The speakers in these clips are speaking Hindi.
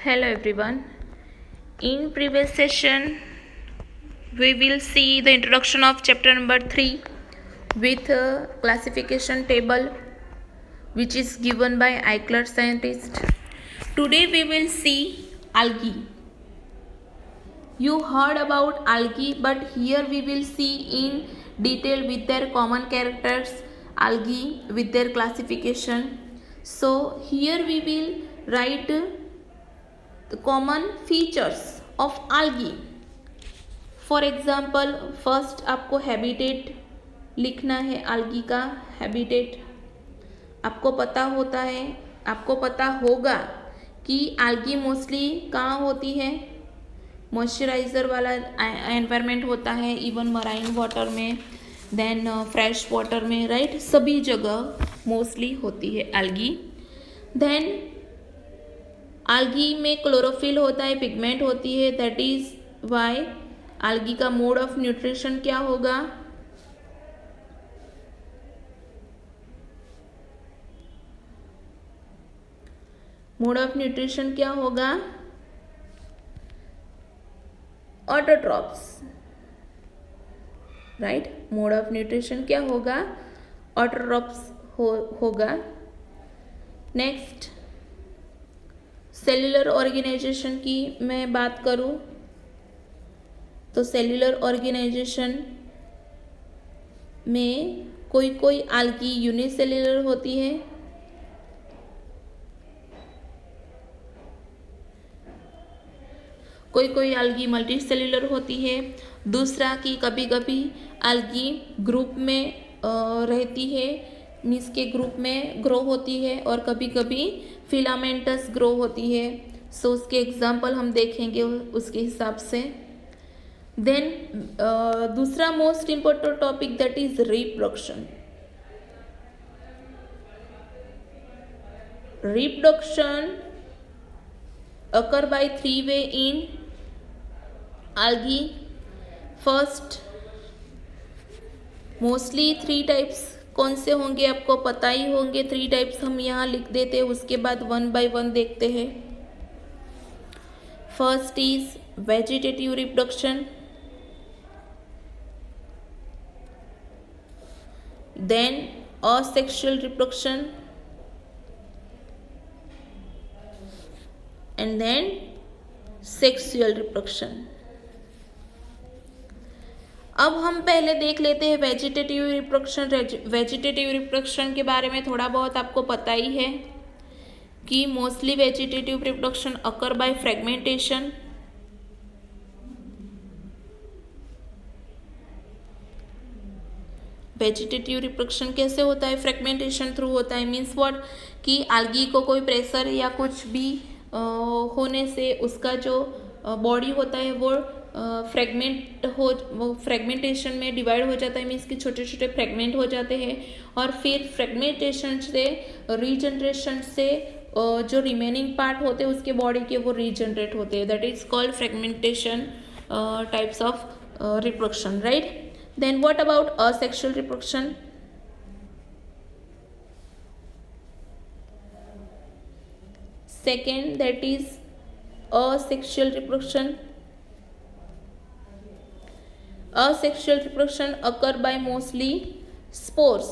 Hello everyone. In previous session, we will see the introduction of chapter number 3 with a classification table which is given by Eichler scientist. Today we will see algae. You heard about algae, but here we will see in detail with their common characters, algae with their classification. So here we will write the common features of algae. For example first आपको हैबिटेट लिखना है. algae का हैबिटेट आपको पता होगा कि algae मोस्टली कहाँ होती है. मॉइस्चराइज़र वाला एनवायरनमेंट होता है, इवन मराइन वाटर में, देन फ्रेश वाटर में, राइट. सभी जगह मोस्टली होती है algae. देन algae में क्लोरोफिल होता है, पिगमेंट होती है. दैट इज वाई algae का मोड ऑफ न्यूट्रिशन क्या होगा. मोड ऑफ न्यूट्रिशन क्या होगा. Autotrophs, right. Mode of nutrition क्या होगा. ऑटोट्रॉप्स होगा. नेक्स्ट सेल्यूलर ऑर्गेनाइजेशन की मैं बात करूं तो सेल्यूलर ऑर्गेनाइजेशन में कोई algae यूनिसेल्यूलर होती है, कोई algae मल्टी सेल्यूलर होती है. दूसरा कि कभी कभी algae ग्रुप में रहती है, मीन्स के ग्रुप में ग्रो होती है, और कभी कभी फिलामेंटस ग्रो होती है. सो उसके एग्जाम्पल हम देखेंगे उसके हिसाब से. देन दूसरा most important topic that is reproduction. Reproduction occur by 3 way in algae. First, mostly 3 types कौन से होंगे आपको पता ही होंगे. 3 टाइप्स हम यहाँ लिख देते हैं, उसके बाद 1 by 1 देखते हैं. First is vegetative reproduction, then asexual reproduction, and then sexual reproduction. अब हम पहले देख लेते हैं वेजिटेटिव रिप्रोडक्शन. वेजिटेटिव रिप्रोडक्शन के बारे में थोड़ा बहुत आपको पता ही है कि mostly vegetative reproduction occur by fragmentation. Vegetative reproduction कैसे होता है. फ्रेगमेंटेशन थ्रू होता है. मीन्स व्हाट कि algae को कोई प्रेशर या कुछ भी होने से उसका जो बॉडी होता है वो फ्रेगमेंटेशन में डिवाइड हो जाता है. मीन्स कि छोटे छोटे फ्रेगमेंट हो जाते हैं, और फिर फ्रेगमेंटेशन से रीजनरेशन से जो रिमेनिंग पार्ट होते हैं उसके बॉडी के वो रीजनरेट होते हैं. That is called fragmentation types of reproduction, right. Then what about asexual reproduction? Second, that is asexual reproduction. Asexual reproduction occur by mostly spores.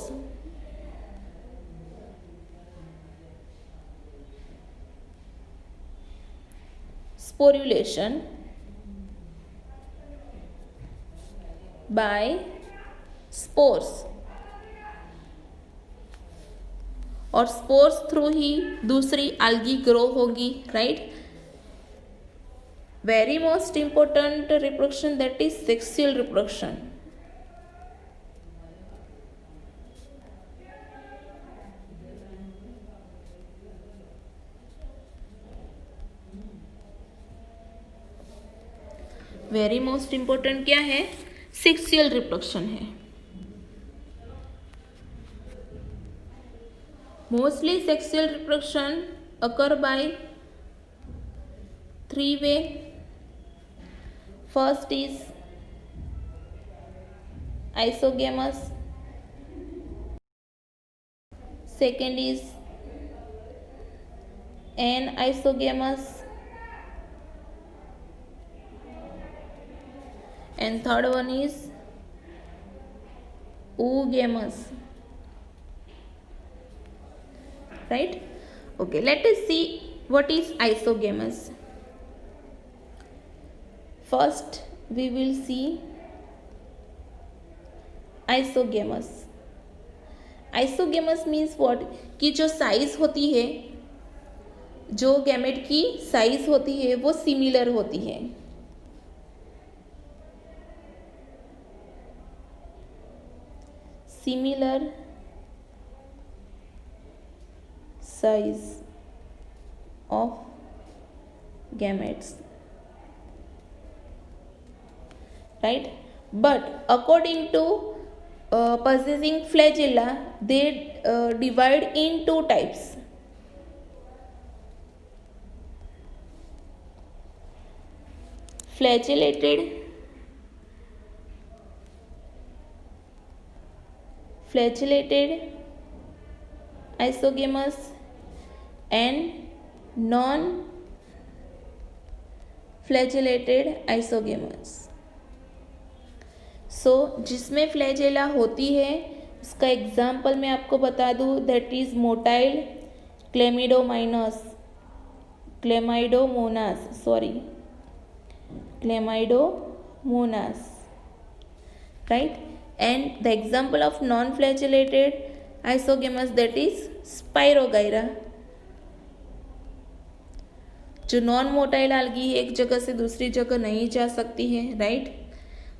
Sporulation by spores, और स्पोर्स थ्रू ही दूसरी algae ग्रो होगी, right. Very most important reproduction that is sexual reproduction. Very most important क्या है. सेक्सुअल रिप्रोडक्शन है. Mostly sexual reproduction occur by 3 way. First is isogamous, second is an isogamous, and third one is oogamous, right? Okay, let us see what is isogamous. First we will see isogamous. Isogamous means what, कि जो साइज होती है, जो गैमेट की साइज होती है वो सिमिलर होती है. Similar size of gametes, right? But according to possessing flagella, they divide in two types. Flagellated isogamous and non-flagellated isogamous. सो जिसमें फ्लैजेला होती है उसका एग्जाम्पल मैं आपको बता दूं, that is motile Chlamydomonas, right? And the example of non flagellated isogamous, that is spirogyra. जो नॉन मोटाइल algae एक जगह से दूसरी जगह नहीं जा सकती है, राइट?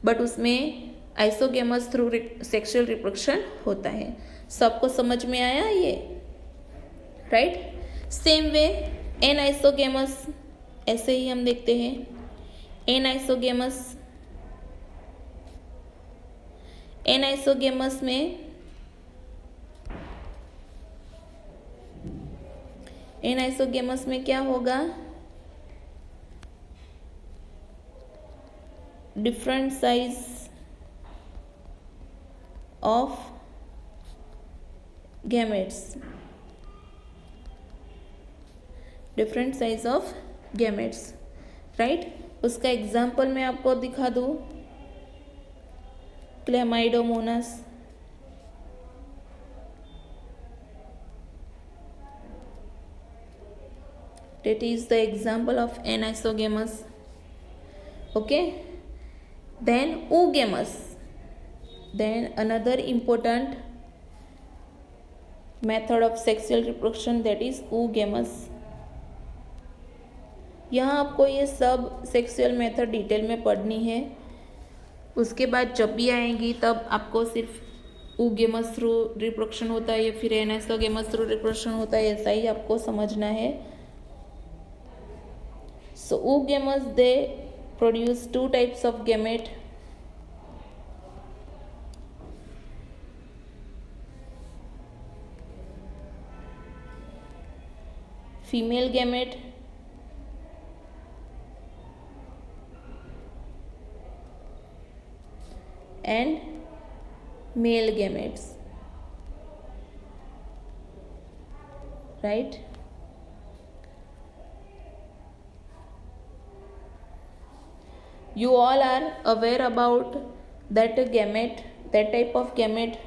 बट उसमें आइसोगेमस थ्रू सेक्सुअल रिप्रोडक्शन होता है. सबको समझ में आया ये, right? Same way an isogamous, ऐसे ही हम देखते हैं. एन आइसोगेमस में क्या होगा? different size of gametes, right? उसका एग्जाम्पल मैं आपको दिखा दूँ, Chlamydomonas, that is the example of anisogamous. Okay, then oogamous, then another important method of sexual reproduction, that is oogamous. यहाँ आपको ये सब सेक्सुअल मेथड डिटेल में पढ़नी है. उसके बाद जब भी आएंगी तब आपको सिर्फ oogamous थ्रू रिप्रोडक्शन होता है या फिर anisogamous थ्रू रिप्रोडक्शन होता है, ऐसा ही आपको समझना है. So oogamous, they produce two types of gamete. Female gamete and male gametes, right? You all are aware about that gamete, that type of gamete,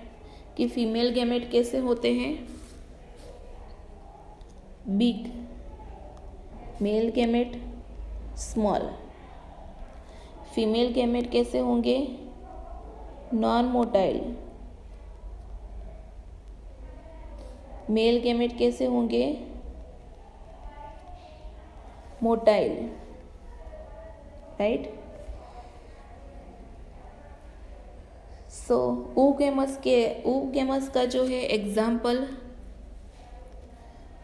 कि फीमेल गैमेट कैसे होते हैं? Big, male gamete small. Female gamete कैसे होंगे? Non motile. मेल गैमेट कैसे होंगे? Motile, right? सो oogamous का जो है एग्जाम्पल,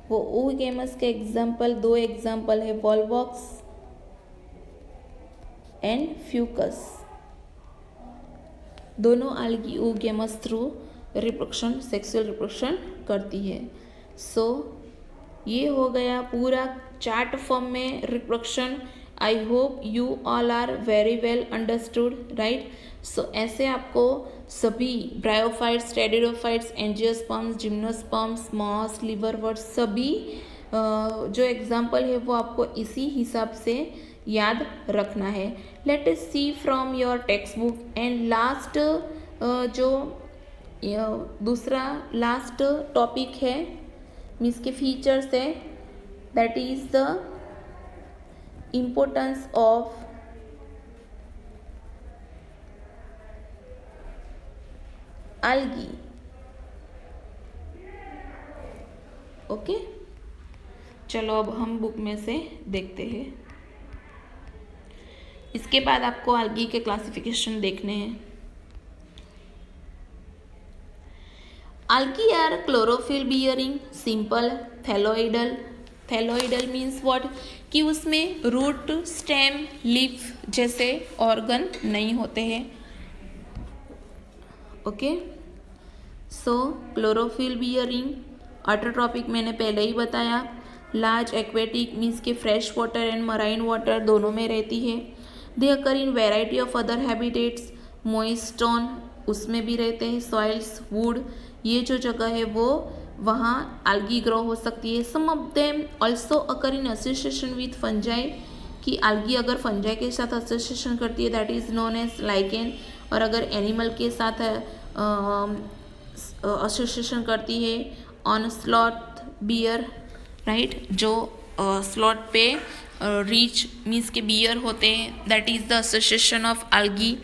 वो oogamous के एग्जाम्पल, दो एग्जाम्पल है, वॉलवॉक्स एंड फ्यूकस. दोनों algae oogamous through reproduction, sexual reproduction करती है. सो ये हो गया पूरा चार्ट फॉर्म में reproduction. I hope you all are very well understood, right? So ऐसे आपको सभी bryophytes, pteridophytes, angiosperms, gymnosperms, moss, liverworts, सभी जो एग्जाम्पल है वो आपको इसी हिसाब से याद रखना है. Let us see from your textbook. And last जो दूसरा लास्ट टॉपिक है मीन्स के फीचर्स है, that is the importance of algae. Okay, चलो अब हम बुक में से देखते हैं. इसके बाद आपको algae के क्लासिफिकेशन देखने हैं. algae are chlorophyll bearing simple thalloidal. thalloidal means what कि उसमें रूट, स्टेम, लीफ जैसे ऑर्गन नहीं होते हैं. Okay, so chlorophyll bearing. Autotrophic मैंने पहले ही बताया. लार्ज एक्वेटिक मीन्स के fresh water and marine water दोनों में रहती है. They occur in variety of other habitats. Moist stone उसमें भी रहते हैं. सॉइल्स, वुड, ये जो जगह है वो वहाँ algae ग्रो हो सकती है. Some of them also occur in association with fungi, कि algae अगर फंजाई के साथ एसोसिएशन करती है that is known as lichen. और अगर एनिमल के साथ एसोसिएशन करती है ऑन स्लॉथ बियर, राइट, जो स्लॉथ पे रीच मीन्स के बियर होते हैं, that is the association of algae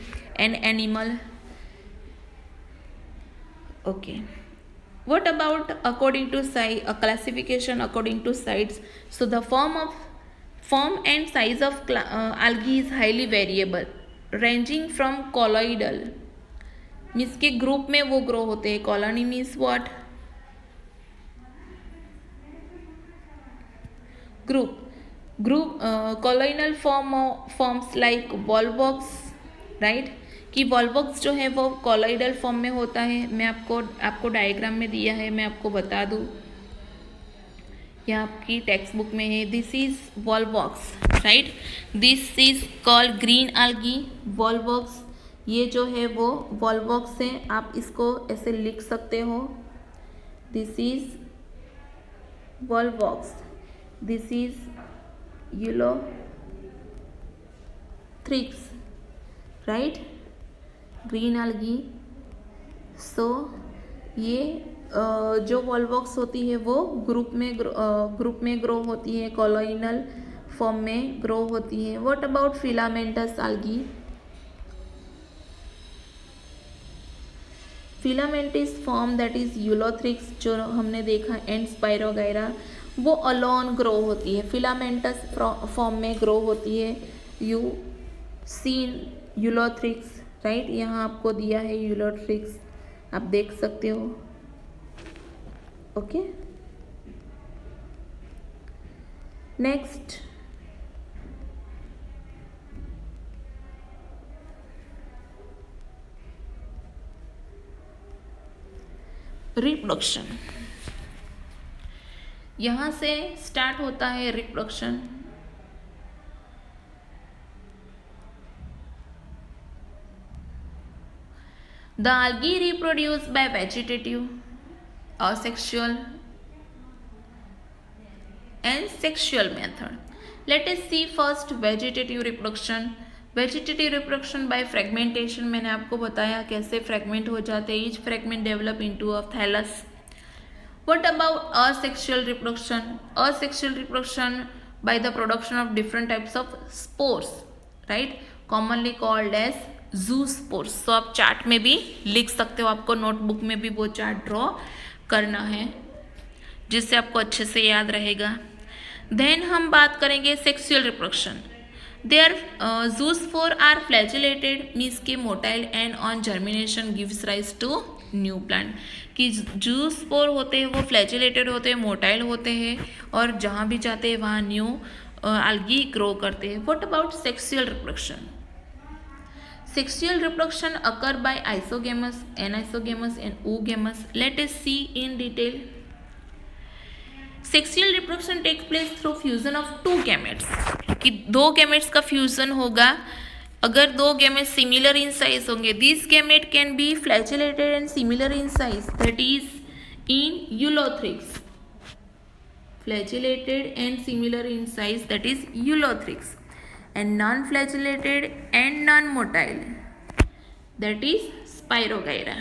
and animal. Okay, what about according to size, a classification according to sites? So the form and size of algae is highly variable, ranging from colloidal means के ग्रुप में वो ग्रो होते हैं. Colony means what, group colonial forms like Volvox, right, कि वॉल्वॉक्स जो है वो कॉलोइडल फॉर्म में होता है. मैं आपको डायग्राम में दिया है, मैं आपको बता दूँ, यह आपकी टेक्स्ट बुक में है. This is Volvox, right. This is called green algae. Volvox ये जो है वो वॉल्वॉक्स है. आप इसको ऐसे लिख सकते हो. This is Volvox, this is Ulothrix, right, green algae. सो ये जो वॉल्वॉक्स होती है वो ग्रुप में ग्रो होती है, कॉलोइनल फॉर्म में ग्रो होती है. What about filamentous algae? Filamentous form that is Ulothrix जो हमने देखा, एंड स्पाइरोगायरा, वो अलोन ग्रो होती है, फिलामेंटस फॉर्म में ग्रो होती है. यू सीन यूलोथ्रिक्स, राइट, यहाँ आपको दिया है यूलोथ्रिक्स, आप देख सकते हो. Okay, next reproduction. यहाँ से स्टार्ट होता है reproduction. The algae reproduce by vegetative, asexual and sexual method. Let us see first vegetative reproduction. Vegetative reproduction by fragmentation, मैंने आपको बताया कैसे फ्रेगमेंट हो जाते हैं. Each fragment develop into a thallus. What about asexual reproduction? Asexual reproduction by the production of different types of spores, right? Commonly called as ज़ूस्पोर्स. तो आप चार्ट में भी लिख सकते हो, आपको नोटबुक में भी वो चार्ट ड्रॉ करना है जिससे आपको अच्छे से याद रहेगा. देन हम बात करेंगे sexual reproduction. There zoospore are flagellated means के motile and on germination gives rise to new plant. कि ज़ूस्पोर होते हैं वो फ्लैजिलेटेड होते हैं, मोटाइल होते हैं, और जहाँ भी जाते हैं वहाँ न्यू algae ग्रो करते हैं. What about sexual reproduction? Sexual reproduction occur by isogamous, anisogamous and oogamous. Let us see in detail. Sexual reproduction takes place through fusion of two gametes. कि दो gametes का fusion होगा. अगर दो gametes similar in size होंगे, these gametes can be flagellated and similar in size. That is in Eulothrix. Flagellated and similar in size. That is Eulothrix. and non-flagellated and non-motile, that is Spirogyra,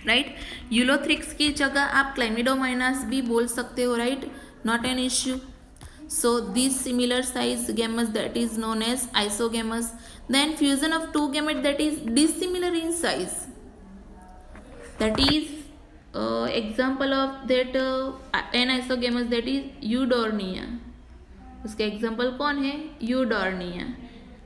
right. Ulothrix की जगह आप क्लैमिडोमाइनास भी बोल सकते हो, right, not an issue. So this similar size gametes that is known as isogamous. Then fusion of two gametes that is dissimilar in size, that is example of that anisogamous, that is Eudornia. उसके एग्जाम्पल कौन है? यूडोर्निया,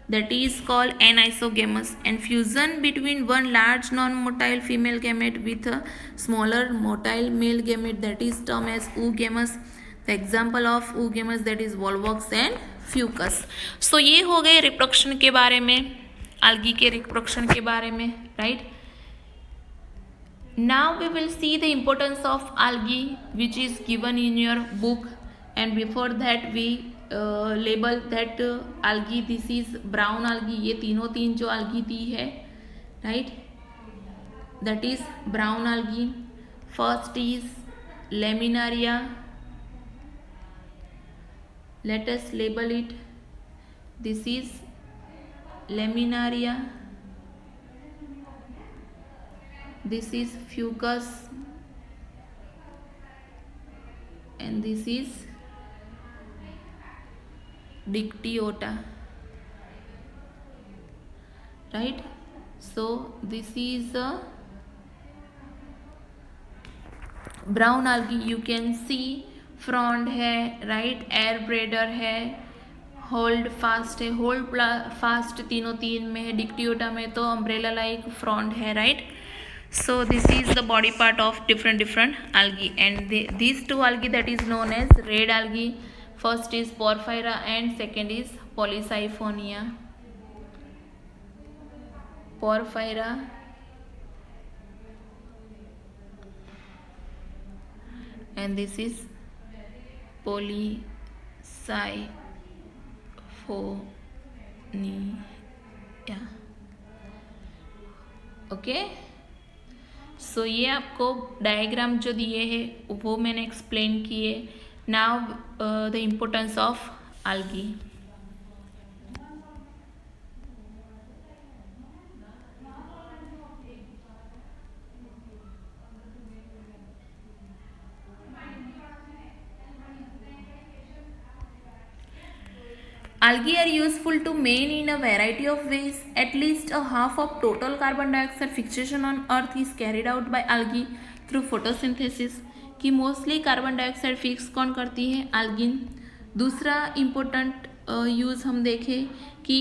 that is called anisogamous. And fusion between one large non-motile female gamete with a smaller motile male gamete, that is termed as oogamous. The example of oogamous, that is Volvox and Fucus. So ये हो गए रिप्रोडक्शन के बारे में, algae के रिप्रोडक्शन के बारे में, right? Now we will see the importance of algae, which is given in your book. And before that we label that algae, this is brown algae. ये तीन जो algae दी है, right, that is brown algae. First is Laminaria. Let us label it. This is Laminaria. This is Fucus. And this is Dictyota, right? So this is a brown algae. You can see frond है, right, एयर ब्रेडर है, होल्ड फास्ट है, होल्ड फास्ट तीनों तीन में है, डिक्टियोटा में तो अम्ब्रेला लाइक फ्रॉन्ड है, right. So this is the body part of different algae. And these two algae that is known as red algae. First is Porphyra and second is Polysiphonia. Porphyra and this is Polysiphonia. Okay. So ये आपको डायग्राम जो दिए हैं वो मैंने एक्सप्लेन किए. Now the importance of algae. Algae are useful to man in a variety of ways. At least a half of total carbon dioxide fixation on earth is carried out by algae through photosynthesis. कि मोस्टली कार्बन डाइऑक्साइड फिक्स कौन करती है? algae. दूसरा इम्पोर्टेंट यूज हम देखें कि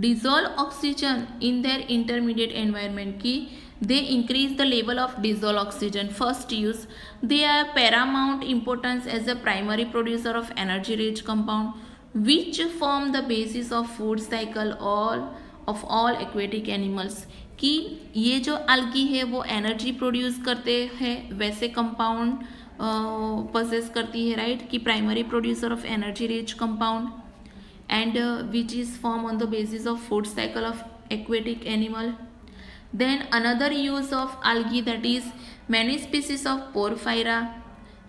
dissolve oxygen in their intermediate environment, कि they increase the level of dissolved oxygen. First use, they are paramount importance as a primary producer of energy rich compound which form the basis of food cycle of all aquatic animals. कि ये जो algae है वो एनर्जी प्रोड्यूस करते हैं, वैसे कंपाउंड पोजेस करती है, राइट, कि primary producer of energy rich compound and which is formed on the basis of food cycle of aquatic animal. Then another use of algae, that is many species of Porphyra,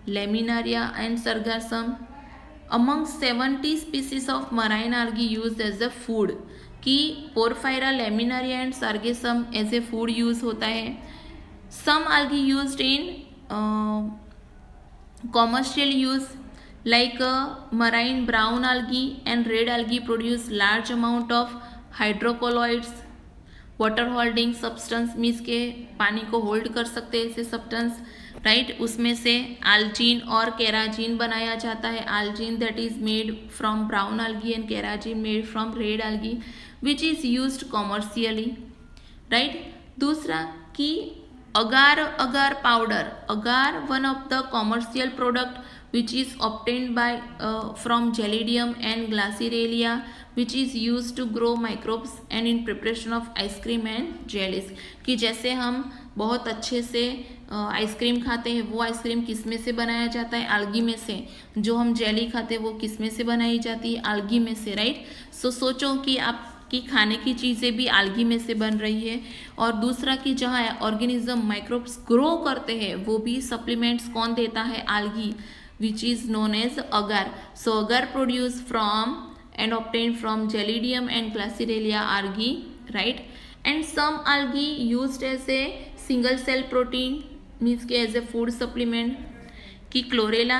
Laminaria and Sargassum. Among 70 species of marine algae used as a food, कि Porphyra, Laminaria and Sargassum as a food use होता है. Some algae used in commercial use like marine brown algae and red algae produce large amount of hydrocolloids, water holding substance, means के पानी को होल्ड कर सकते हैं ऐसे सब्सटेंस, राइट. उसमें से algin और केराजिन बनाया जाता है. algin that is made from brown algae and kerazine made from red algae which is used commercially, right. दूसरा कि agar powder, agar one of the commercial product which is obtained by from Gelidium and Glacirelia which is used to grow microbes and in preparation of ice cream and jellies. कि जैसे हम बहुत अच्छे से आइसक्रीम खाते हैं, वो आइसक्रीम किस में से बनाया जाता है? algae में से. जो हम जेली खाते हैं वो किस में से बनाई जाती है? algae में से, राइट. सो सोचो कि आप कि खाने की चीज़ें भी algae में से बन रही है. और दूसरा कि जहाँ ऑर्गेनिज्म माइक्रोब्स ग्रो करते हैं वो भी सप्लीमेंट्स कौन देता है? algae, which is known as agar. So agar produced from and obtained from Gelidium and Glacirelia algae, right? And some algae used as a single cell protein, means as a food supplement. कि chlorella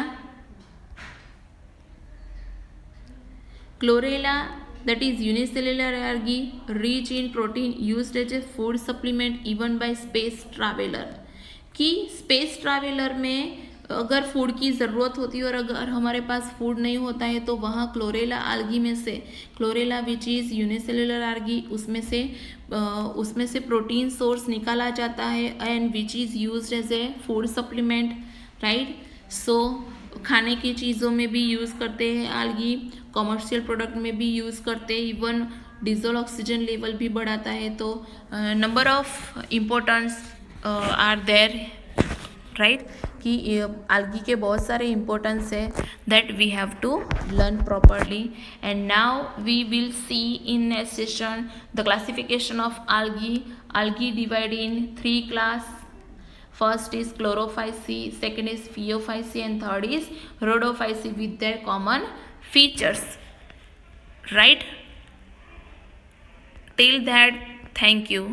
that is unicellular algae rich in protein used as a food supplement even by space traveler. कि स्पेस ट्रैवलर में अगर फूड की ज़रूरत होती है और अगर हमारे पास फूड नहीं होता है तो वहाँ क्लोरेला आल्गी में से, Chlorella which is unicellular algae, उसमें से प्रोटीन सोर्स निकाला जाता है and which is used as a food supplement, right. So खाने की चीज़ों में भी यूज़ करते हैं आल्गी, कॉमर्शियल प्रोडक्ट में भी यूज़ करते हैं, इवन डिजोल ऑक्सीजन लेवल भी बढ़ाता है. तो number of importance are there, right, कि आल्गी के बहुत सारे इम्पोर्टेंस है that we have to learn properly. And now we will see in next session the classification of algae divide in 3 class. First is chlorophyceae, second is phaeophyceae, and third is rhodophyceae with their common features, right? Till that, thank you.